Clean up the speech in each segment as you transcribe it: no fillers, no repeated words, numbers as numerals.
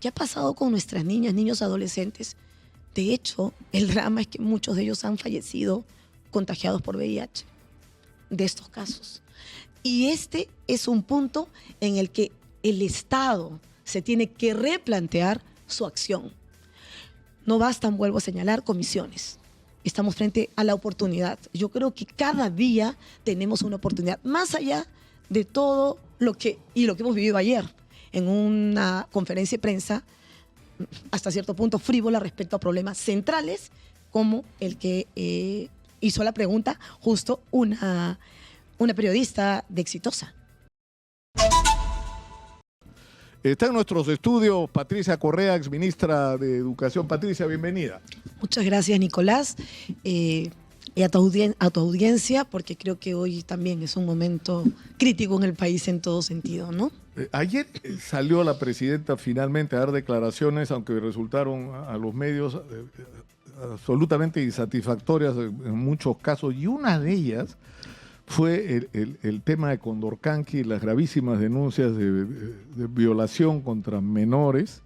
¿Qué ha pasado con nuestras niñas, niños, adolescentes? De hecho, el drama es que muchos de ellos han fallecido contagiados por VIH, de estos casos. Y este es un punto en el que el Estado se tiene que replantear su acción. No bastan, vuelvo a señalar, comisiones. Estamos frente a la oportunidad. Yo creo que cada día tenemos una oportunidad, más allá de todo lo que hemos vivido ayer en una conferencia de prensa, hasta cierto punto frívola respecto a problemas centrales, como el que hizo la pregunta justo una periodista de Exitosa. Está en nuestros estudios Patricia Correa, exministra de Educación. Patricia, bienvenida. Muchas gracias, Nicolás, y a tu audiencia, porque creo que hoy también es un momento crítico en el país en todo sentido, ¿no? Ayer salió la presidenta finalmente a dar declaraciones, aunque resultaron a los medios absolutamente insatisfactorias en muchos casos, y una de ellas fue el tema de Condorcanqui y las gravísimas denuncias de violación contra menores,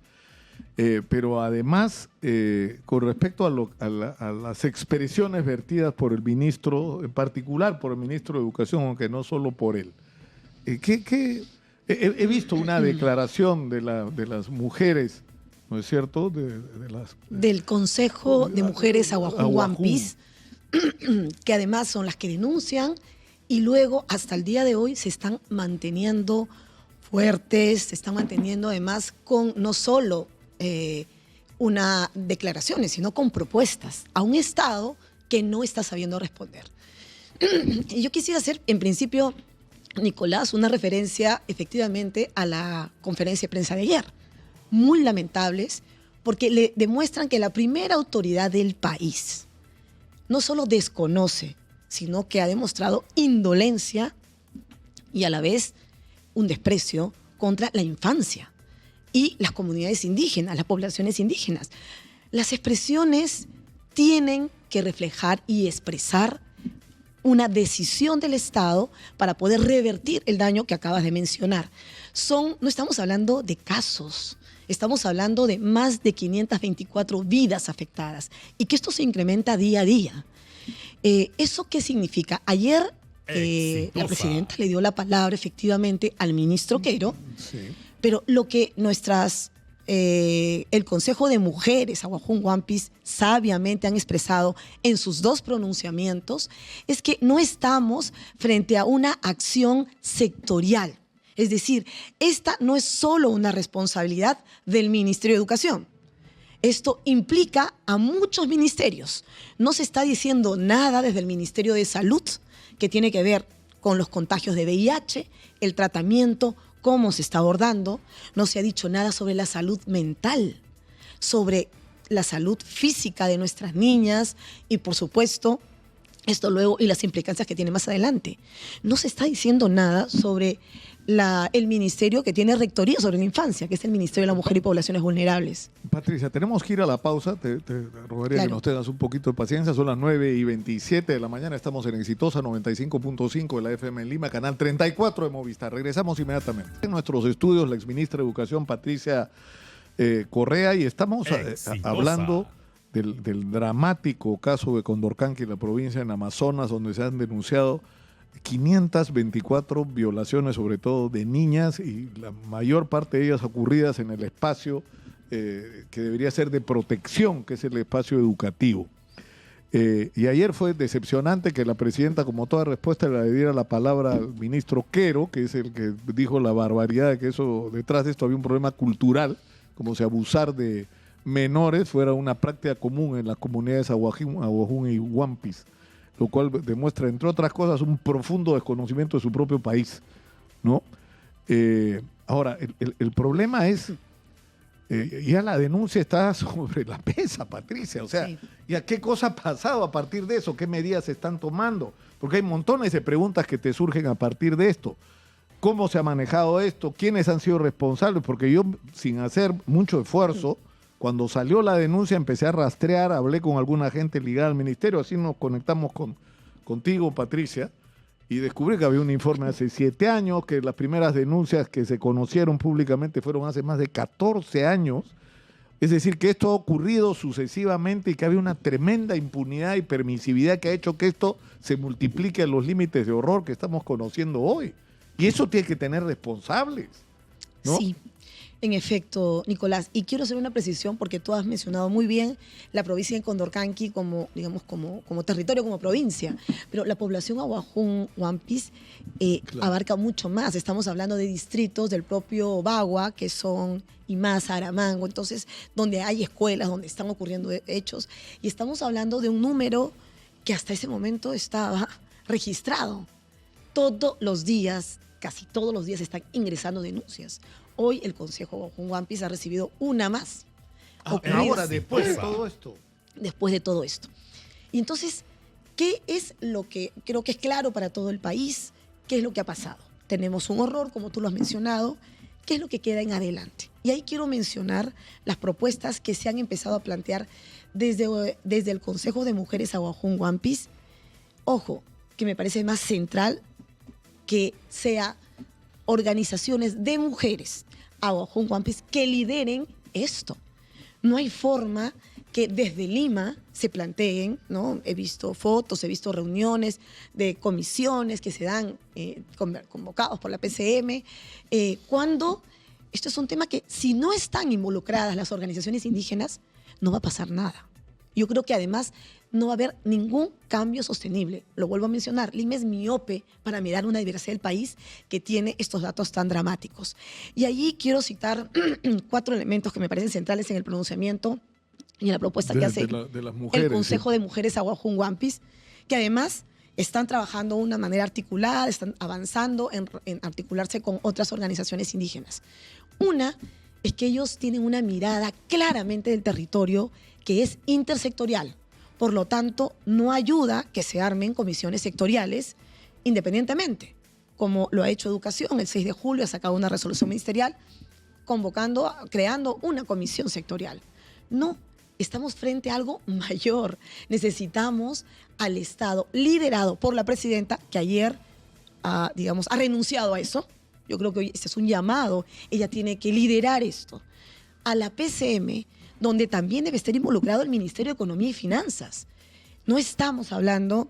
pero además con respecto a las expresiones vertidas por el ministro, en particular por el ministro de Educación, aunque no solo por él. He visto una declaración de las mujeres, ¿no es cierto? Del Consejo de Mujeres Aguajún Huampis, que además son las que denuncian, y luego hasta el día de hoy se están manteniendo fuertes, se están manteniendo además con no solo una declaraciones, sino con propuestas a un Estado que no está sabiendo responder. Y yo quisiera hacer, en principio, Nicolás, una referencia efectivamente a la conferencia de prensa de ayer. Muy lamentables, porque le demuestran que la primera autoridad del país no solo desconoce, sino que ha demostrado indolencia y a la vez un desprecio contra la infancia y las comunidades indígenas, las poblaciones indígenas. Las expresiones tienen que reflejar y expresar una decisión del Estado para poder revertir el daño que acabas de mencionar. No estamos hablando de casos, estamos hablando de más de 524 vidas afectadas y que esto se incrementa día a día. ¿Eso qué significa? Ayer la presidenta le dio la palabra efectivamente al ministro Quero, sí, pero lo que el Consejo de Mujeres Aguajún Huampis sabiamente han expresado en sus dos pronunciamientos es que no estamos frente a una acción sectorial. Es decir, esta no es solo una responsabilidad del Ministerio de Educación. Esto implica a muchos ministerios. No se está diciendo nada desde el Ministerio de Salud, que tiene que ver con los contagios de VIH, el tratamiento, cómo se está abordando. No se ha dicho nada sobre la salud mental, sobre la salud física de nuestras niñas y, por supuesto, esto luego y las implicancias que tiene más adelante. No se está diciendo nada sobre el ministerio que tiene rectoría sobre la infancia, que es el Ministerio de la Mujer y Poblaciones Vulnerables. Patricia, tenemos que ir a la pausa. Te rogaría claro que nos tengas un poquito de paciencia. Son las 9:27 de la mañana. Estamos en Exitosa 95.5 de la FM en Lima, canal 34 de Movistar. Regresamos inmediatamente. En nuestros estudios, la exministra de Educación, Patricia Correa, y estamos hablando del dramático caso de Condorcanqui en la provincia de Amazonas, donde se han denunciado 524 violaciones, sobre todo de niñas, y la mayor parte de ellas ocurridas en el espacio que debería ser de protección, que es el espacio educativo. Y ayer fue decepcionante que la presidenta, como toda respuesta, le diera la palabra al ministro Quero, que es el que dijo la barbaridad de que detrás de esto había un problema cultural, como si abusar de menores fuera una práctica común en las comunidades Aguajún y Huampis, lo cual demuestra, entre otras cosas, un profundo desconocimiento de su propio país, ¿no? Ahora, el problema es, ya la denuncia está sobre la mesa, Patricia, o sea, sí. ¿Ya qué cosa ha pasado a partir de eso? ¿Qué medidas se están tomando? Porque hay montones de preguntas que te surgen a partir de esto. ¿Cómo se ha manejado esto? ¿Quiénes han sido responsables? Porque yo, sin hacer mucho esfuerzo, cuando salió la denuncia empecé a rastrear, hablé con alguna gente ligada al ministerio, así nos conectamos contigo, Patricia, y descubrí que había un informe hace 7 años, que las primeras denuncias que se conocieron públicamente fueron hace más de 14 años. Es decir, que esto ha ocurrido sucesivamente y que había una tremenda impunidad y permisividad que ha hecho que esto se multiplique a los límites de horror que estamos conociendo hoy. Y eso tiene que tener responsables, ¿no? Sí, en efecto, Nicolás. Y quiero hacer una precisión porque tú has mencionado muy bien la provincia de Condorcanqui como, digamos, como territorio, como provincia. Pero la población Aguajún, Huampis, Claro. abarca mucho más. Estamos hablando de distritos del propio Bagua, que son Imasa, Aramango, entonces, donde hay escuelas, donde están ocurriendo hechos. Y estamos hablando de un número que hasta ese momento estaba registrado. Todos los días, casi todos los días, están ingresando denuncias. Hoy el Consejo Aguajún Huampis ha recibido una más. Ahora, después de todo esto. Después de todo esto. Y entonces, ¿qué es lo que creo que es claro para todo el país? ¿Qué es lo que ha pasado? Tenemos un horror, como tú lo has mencionado. ¿Qué es lo que queda en adelante? Y ahí quiero mencionar las propuestas que se han empezado a plantear desde el Consejo de Mujeres Aguajún Huampis. Ojo, que me parece más central que sea organizaciones de mujeres Aguajún Huampis que lideren esto. No hay forma que desde Lima se planteen, ¿no? He visto fotos, he visto reuniones de comisiones que se dan convocados por la PCM, cuando esto es un tema que si no están involucradas las organizaciones indígenas, no va a pasar nada. Yo creo que además no va a haber ningún cambio sostenible. Lo vuelvo a mencionar, Lima es miope para mirar una diversidad del país que tiene estos datos tan dramáticos. Y allí quiero citar 4 elementos que me parecen centrales en el pronunciamiento y en la propuesta que hace de las mujeres, el Consejo de Mujeres Aguajún Huampis, que además están trabajando de una manera articulada, están avanzando en articularse con otras organizaciones indígenas. Una es que ellos tienen una mirada claramente del territorio que es intersectorial. Por lo tanto, no ayuda que se armen comisiones sectoriales independientemente, como lo ha hecho Educación. El 6 de julio ha sacado una resolución ministerial creando una comisión sectorial. No, estamos frente a algo mayor. Necesitamos al Estado liderado por la presidenta, que ayer, ha renunciado a eso. Yo creo que hoy este es un llamado. Ella tiene que liderar esto. A la PCM, donde también debe estar involucrado el Ministerio de Economía y Finanzas. No estamos hablando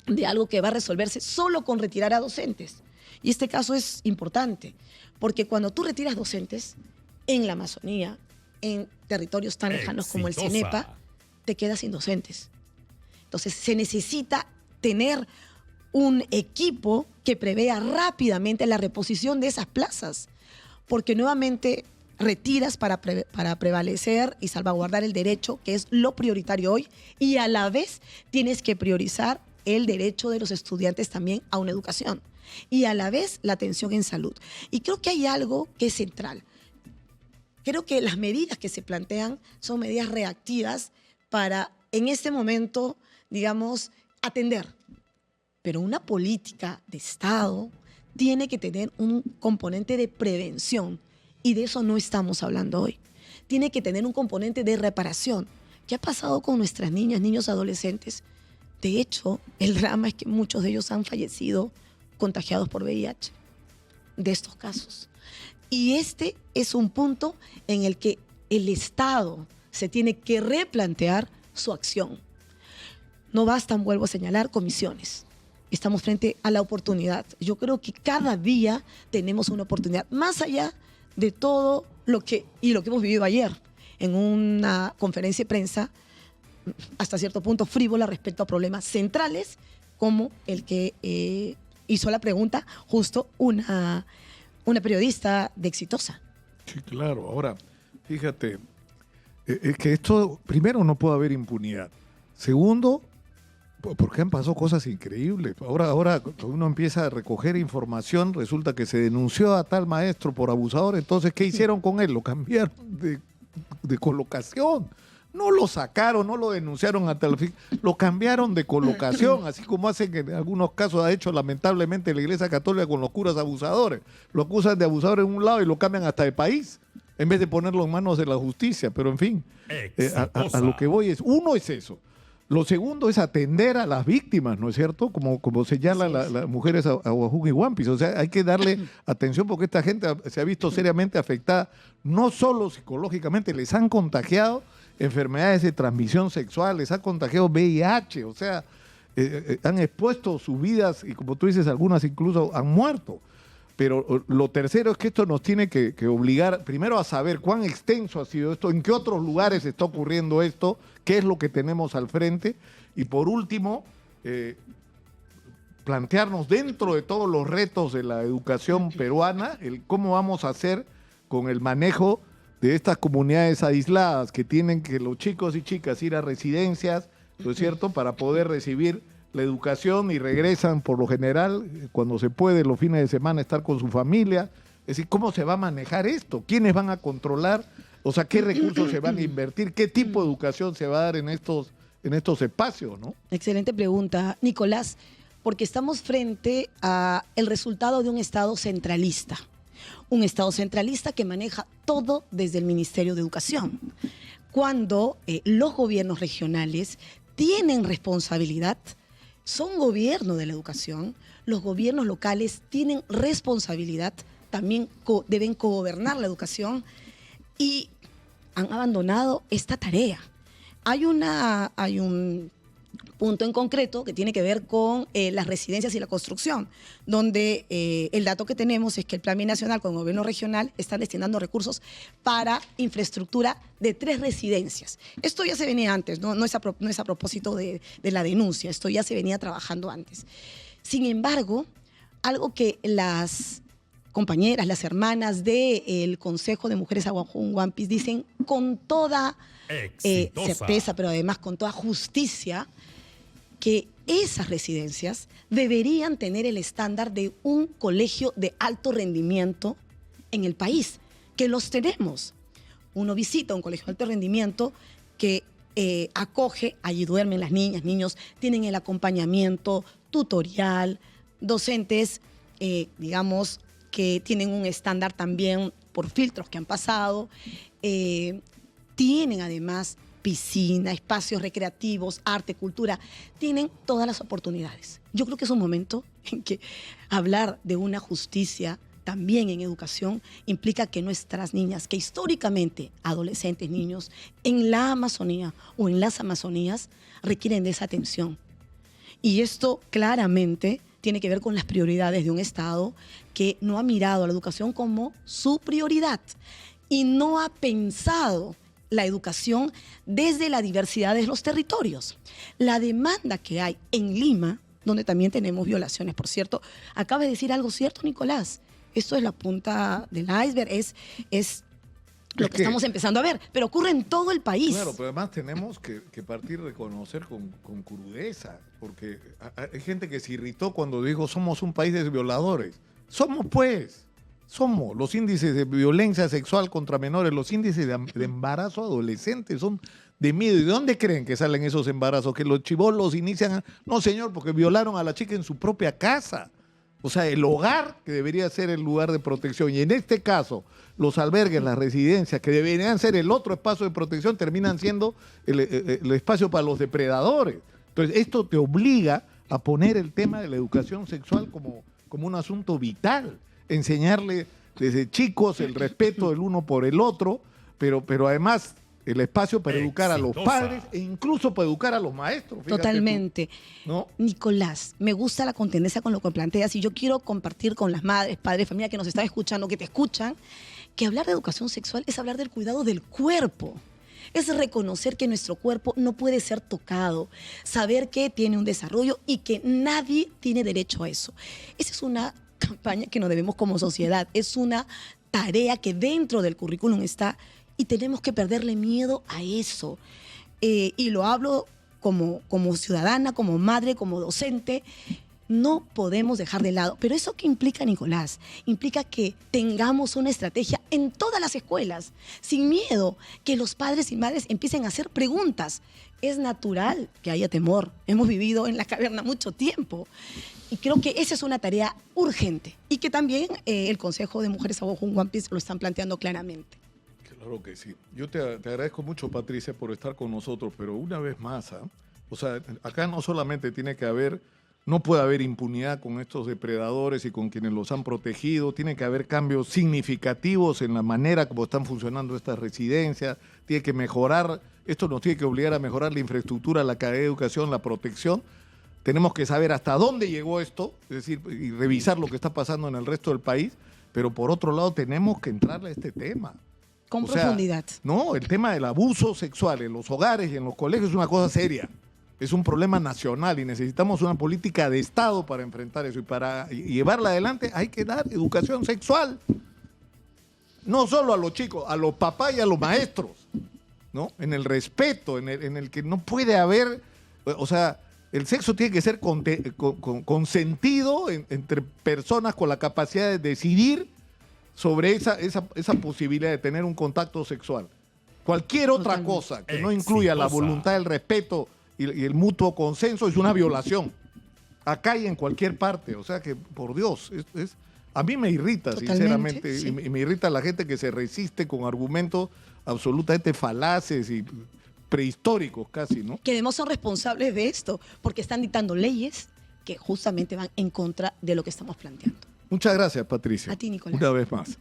de algo que va a resolverse solo con retirar a docentes. Y este caso es importante, porque cuando tú retiras docentes en la Amazonía, en territorios tan lejanos como el CENEPA, te quedas sin docentes. Entonces se necesita tener un equipo que prevea rápidamente la reposición de esas plazas, porque nuevamente retiras para prevalecer y salvaguardar el derecho, que es lo prioritario hoy, y a la vez tienes que priorizar el derecho de los estudiantes también a una educación y a la vez la atención en salud. Y creo que hay algo que es central. Creo que las medidas que se plantean son medidas reactivas para, en este momento, atender. Pero una política de Estado tiene que tener un componente de prevención. Y de eso no estamos hablando hoy. Tiene que tener un componente de reparación. ¿Qué ha pasado con nuestras niñas, niños, adolescentes? De hecho, el drama es que muchos de ellos han fallecido contagiados por VIH, de estos casos. Y este es un punto en el que el Estado se tiene que replantear su acción. No bastan, vuelvo a señalar, comisiones. Estamos frente a la oportunidad. Yo creo que cada día tenemos una oportunidad, más allá de todo lo que hemos vivido ayer en una conferencia de prensa hasta cierto punto frívola respecto a problemas centrales como el que hizo la pregunta justo una periodista de Exitosa. Sí, claro. Ahora, fíjate, es que esto, primero, no puede haber impunidad. Segundo, porque han pasado cosas increíbles. Ahora cuando uno empieza a recoger información, resulta que se denunció a tal maestro por abusador. Entonces, ¿qué hicieron con él? Lo cambiaron de colocación. No lo sacaron, no lo denunciaron hasta el fin. Lo cambiaron de colocación, así como hacen que en algunos casos ha hecho lamentablemente la Iglesia Católica con los curas abusadores. Lo acusan de abusador en un lado y lo cambian hasta de país, en vez de ponerlo en manos de la justicia. Pero en fin, a lo que voy es, uno es eso. Lo segundo es atender a las víctimas, ¿no es cierto? Como señalan las mujeres Aguajún y Huampis. O sea, hay que darle atención porque esta gente se ha visto seriamente afectada, no solo psicológicamente, les han contagiado enfermedades de transmisión sexual, les ha contagiado VIH, o sea, han expuesto sus vidas y como tú dices, algunas incluso han muerto. Pero lo tercero es que esto nos tiene que obligar primero a saber cuán extenso ha sido esto, en qué otros lugares está ocurriendo esto, qué es lo que tenemos al frente. Y por último, plantearnos dentro de todos los retos de la educación peruana, el cómo vamos a hacer con el manejo de estas comunidades aisladas que tienen que los chicos y chicas ir a residencias, ¿no es cierto?, para poder recibir la educación y regresan por lo general, cuando se puede, los fines de semana estar con su familia. Es decir, ¿cómo se va a manejar esto? ¿Quiénes van a controlar? O sea, ¿qué recursos se van a invertir? ¿Qué tipo de educación se va a dar en estos espacios, ¿no? Excelente pregunta, Nicolás, porque estamos frente a el resultado de un Estado centralista. Un Estado centralista que maneja todo desde el Ministerio de Educación. Cuando los gobiernos regionales tienen responsabilidad, son gobierno de la educación, los gobiernos locales tienen responsabilidad, también deben cogobernar la educación y han abandonado esta tarea. Hay un punto en concreto que tiene que ver con las residencias y la construcción, donde el dato que tenemos es que el Plan Binacional con el gobierno regional están destinando recursos para infraestructura de 3 residencias. Esto ya se venía antes, no es a propósito de la denuncia, esto ya se venía trabajando antes. Sin embargo, algo que las compañeras, las hermanas del Consejo de Mujeres Aguajún Huampis dicen con toda certeza, pero además con toda justicia, que esas residencias deberían tener el estándar de un colegio de alto rendimiento en el país, que los tenemos. Uno visita un colegio de alto rendimiento que acoge, allí duermen las niñas, niños, tienen el acompañamiento tutorial, docentes, digamos, que tienen un estándar también por filtros que han pasado, tienen además piscina, espacios recreativos, arte, cultura, tienen todas las oportunidades. Yo creo que es un momento en que hablar de una justicia también en educación implica que nuestras niñas, que históricamente adolescentes, niños, en la Amazonía o en las Amazonías, requieren de esa atención. Y esto claramente tiene que ver con las prioridades de un Estado que no ha mirado a la educación como su prioridad y no ha pensado la educación desde la diversidad de los territorios. La demanda que hay en Lima, donde también tenemos violaciones, por cierto, acabas de decir algo cierto, Nicolás. Esto es la punta del iceberg, es lo que estamos empezando a ver, pero ocurre en todo el país. Claro, pero además tenemos que partir de reconocer con crudeza, porque hay gente que se irritó cuando dijo somos un país de violadores. Somos. Los índices de violencia sexual contra menores, los índices de embarazo adolescentes son de miedo. ¿Y de dónde creen que salen esos embarazos? Que los chibolos inician, no señor, porque violaron a la chica en su propia casa. O sea, el hogar que debería ser el lugar de protección. Y en este caso, los albergues, las residencias, que deberían ser el otro espacio de protección, terminan siendo el espacio para los depredadores. Entonces, esto te obliga a poner el tema de la educación sexual como un asunto vital. Enseñarle desde chicos el respeto del uno por el otro, pero además el espacio para educar a los padres e incluso para educar a los maestros. Totalmente. Tú, ¿no? Nicolás, me gusta la contendencia con lo que planteas y yo quiero compartir con las madres, padres, familia que nos están escuchando, que te escuchan, que hablar de educación sexual es hablar del cuidado del cuerpo. Es reconocer que nuestro cuerpo no puede ser tocado, saber que tiene un desarrollo y que nadie tiene derecho a eso. Esa es una campaña que nos debemos como sociedad, es una tarea que dentro del currículum está y tenemos que perderle miedo a eso. Y lo hablo como ciudadana, como madre, como docente. No podemos dejar de lado. Pero ¿eso qué implica, Nicolás? Implica que tengamos una estrategia en todas las escuelas, sin miedo, que los padres y madres empiecen a hacer preguntas. Es natural que haya temor. Hemos vivido en la caverna mucho tiempo. Y creo que esa es una tarea urgente y que también el Consejo de Mujeres Aguajún Huampis lo están planteando claramente. Claro que sí. Yo te agradezco mucho, Patricia, por estar con nosotros, pero una vez más, O sea, acá no solamente tiene que haber, no puede haber impunidad con estos depredadores y con quienes los han protegido, tiene que haber cambios significativos en la manera como están funcionando estas residencias, tiene que mejorar, esto nos tiene que obligar a mejorar la infraestructura, la calidad de educación, la protección. Tenemos que saber hasta dónde llegó esto, es decir, y revisar lo que está pasando en el resto del país, pero por otro lado tenemos que entrarle a este tema. Con profundidad. No, el tema del abuso sexual en los hogares y en los colegios es una cosa seria. Es un problema nacional y necesitamos una política de Estado para enfrentar eso. Y para llevarla adelante hay que dar educación sexual. No solo a los chicos, a los papás y a los maestros, ¿no? En el respeto, en el que no puede haber, o sea, el sexo tiene que ser consentido entre personas con la capacidad de decidir sobre esa posibilidad de tener un contacto sexual. Cualquier otra cosa que no incluya la voluntad, el respeto y el mutuo consenso es una violación. Acá y en cualquier parte. O sea que, por Dios, a mí me irrita, sinceramente, sí. y me irrita la gente que se resiste con argumentos absolutamente falaces y prehistóricos casi, ¿no? Que además son responsables de esto, porque están dictando leyes que justamente van en contra de lo que estamos planteando. Muchas gracias, Patricia. A ti, Nicolás. Una vez más.